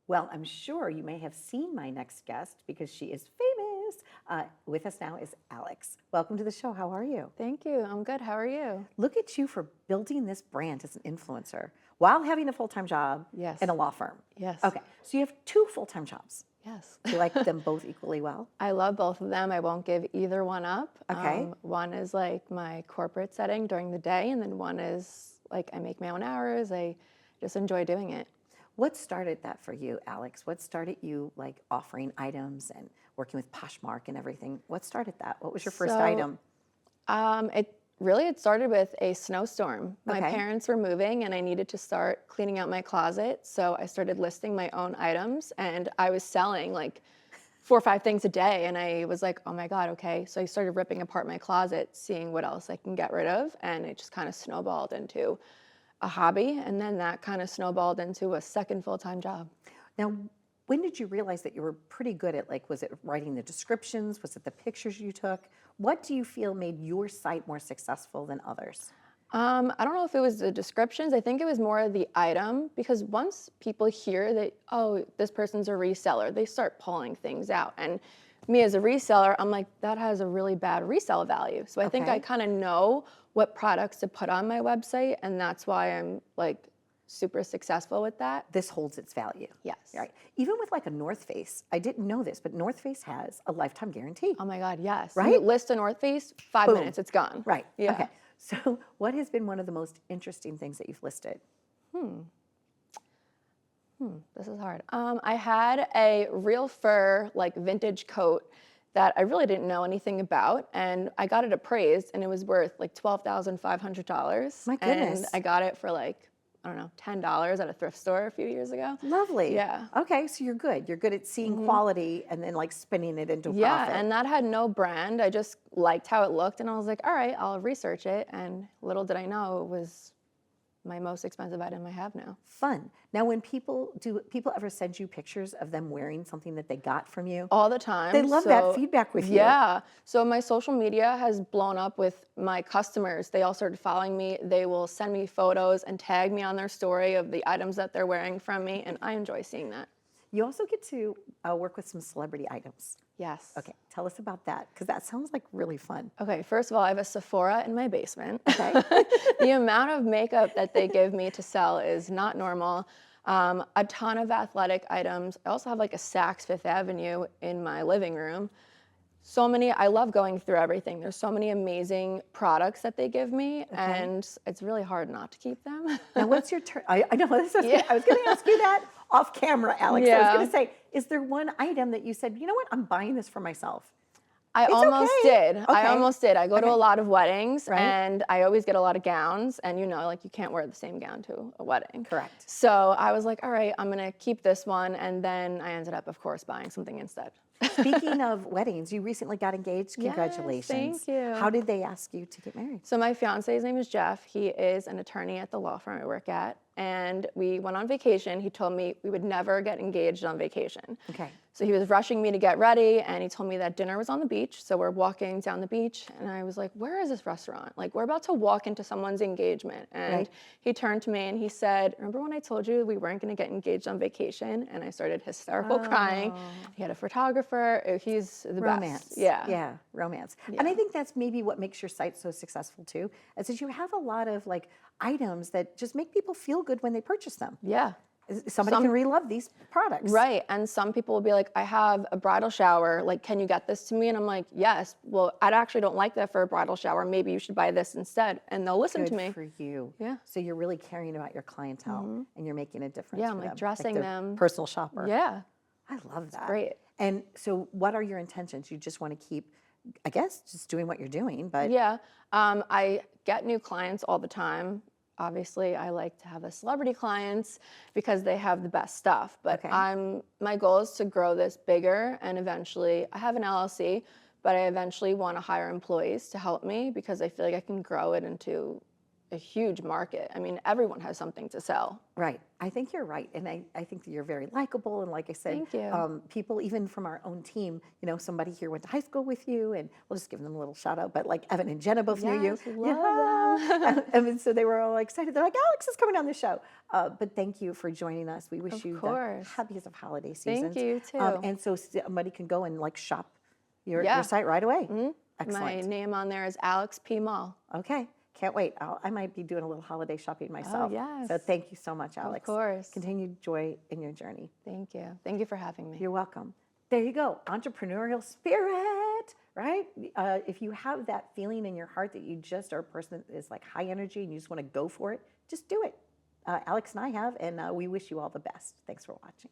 Well, I'm sure you may have seen my next guest because she is famous. With us now is Alex. Welcome to the show. How are you? Thank you. I'm good. How are you? Look at you for building this brand as an influencer while having a full-time job Yes. in a law firm. Yes. Okay, so you have two full-time jobs. Yes. Do you like them both equally well? I love both of them. I won't give either one up. Okay. One is like my corporate setting during the day, and then one is like I make my own hours. I just enjoy doing it. What started that for you, Alex? What started you like offering items and working with Poshmark and everything? What started that? What was your first item? It started with a snowstorm. My Okay. parents were moving and I needed to start cleaning out my closet. So I started listing my own items and I was selling like 4 or 5 things a day. And I was like, oh my God, okay. So I started ripping apart my closet, seeing what else I can get rid of. And it just kind of snowballed into a hobby. And then that kind of snowballed into a second full-time job. Now, when did you realize that you were pretty good at, like, was it writing the descriptions? Was it the pictures you took? What do you feel made your site more successful than others? I don't know if it was the descriptions. I think it was more the item because once people hear that, oh, this person's a reseller, they start pulling things out. And me as a reseller, I'm like, that has a really bad resale value. So I think I kind of know what products to put on my website, and that's why I'm like super successful with that. This holds its value. Yes. Right. Even with like a North Face, I didn't know this, but North Face has a lifetime guarantee. Oh my God, yes. Right? You list a North Face, 5 Boom. minutes, it's gone. Right. Yeah. Okay. So what has been one of the most interesting things that you've listed? This is hard. I had a real fur, like vintage coat that I really didn't know anything about, and I got it appraised, and it was worth like $12,500. My goodness. And I got it for like, I don't know, $10 at a thrift store a few years ago. Lovely. Yeah. Okay, so you're good. You're good at seeing quality and then like spinning it into a Yeah, profit. and that had no brand. I just liked how it looked, and I was like, all right, I'll research it. And little did I know it was my most expensive item I have now. Fun. Now, when people ever send you pictures of them wearing something that they got from you? All the time. They love that feedback with you. Yeah. So my social media has blown up with my customers. They all started following me. They will send me photos and tag me on their story of the items that they're wearing from me, and I enjoy seeing that. You also get to work with some celebrity items. Yes. Okay, tell us about that, because that sounds like really fun. Okay, first of all, I have a Sephora in my basement. Okay. The amount of makeup that they give me to sell is not normal. A ton of athletic items. I also have like a Saks Fifth Avenue in my living room. So many, I love going through everything. There's so many amazing products that they give me, and it's really hard not to keep them. Now, what's your turn? I know this. I was going to ask you that off camera, Alex. I Yeah. was going to say, is there one item that you said, you know what, I'm buying this for myself? I almost did. Okay. I almost did. I go to a lot of weddings, Right. and I always get a lot of gowns, and like you can't wear the same gown to a wedding. Correct. So I was like, all right, I'm gonna keep this one, and then I ended up, of course, buying something instead. Speaking of weddings, you recently got engaged. Yes, Congratulations. thank you. How did they ask you to get married? So my fiance's name is Jeff. He is an attorney at the law firm I work at, and we went on vacation. He told me we would never get engaged on vacation. Okay. So he was rushing me to get ready, and he told me that dinner was on the beach. So we're walking down the beach, and I was like, where is this restaurant? Like, we're about to walk into someone's engagement. And he turned to me and he said, remember when I told you we weren't going to get engaged on vacation? And I started hysterical crying. He had a photographer. He's the Romance. best. Yeah. Yeah, romance. And I think that's maybe what makes your site so successful too, is that you have a lot of like items that just make people feel good when they purchase them. Yeah. Somebody can re-love these products. Right. And some people will be like, I have a bridal shower. Like, can you get this to me? And I'm like, yes. Well, I actually don't like that for a bridal shower. Maybe you should buy this instead. And they'll listen to me. Good for you. Yeah. So you're really caring about your clientele and you're making a difference. Yeah, for I'm like them. dressing their them. Personal shopper. Yeah. I love that. Great. And so what are your intentions? You just want to keep, I guess, just doing what you're doing, but Yeah. I get new clients all the time. Obviously, I like to have the celebrity clients because they have the best stuff. But my goal is to grow this bigger, and eventually, I have an LLC, but I eventually want to hire employees to help me because I feel like I can grow it into a huge market. I mean, everyone has something to sell. Right. I think you're right. And I think that you're very likable. And like I said, Thank you. people even from our own team, somebody here went to high school with you, and we'll just give them a little shout out, but like Evan and Jenna both knew you. Yes, love them. And so they were all excited. They're like, Alex is coming on the show. But thank you for joining us. We wish Of you the course. happiest of holiday seasons. Thank you, too. And so somebody can go and like shop your Yeah. site right away. My Excellent. name on there is Alex P. Mahl. Okay. Can't wait. I might be doing a little holiday shopping myself. yes. So thank you so much, Alex. Of course. Continued joy in your journey. Thank you. Thank you for having me. You're welcome. There you go. Entrepreneurial spirit, right? If you have that feeling in your heart that you just are a person that is like high energy and you just want to go for it, just do it. Alex and I have, and we wish you all the best. Thanks for watching.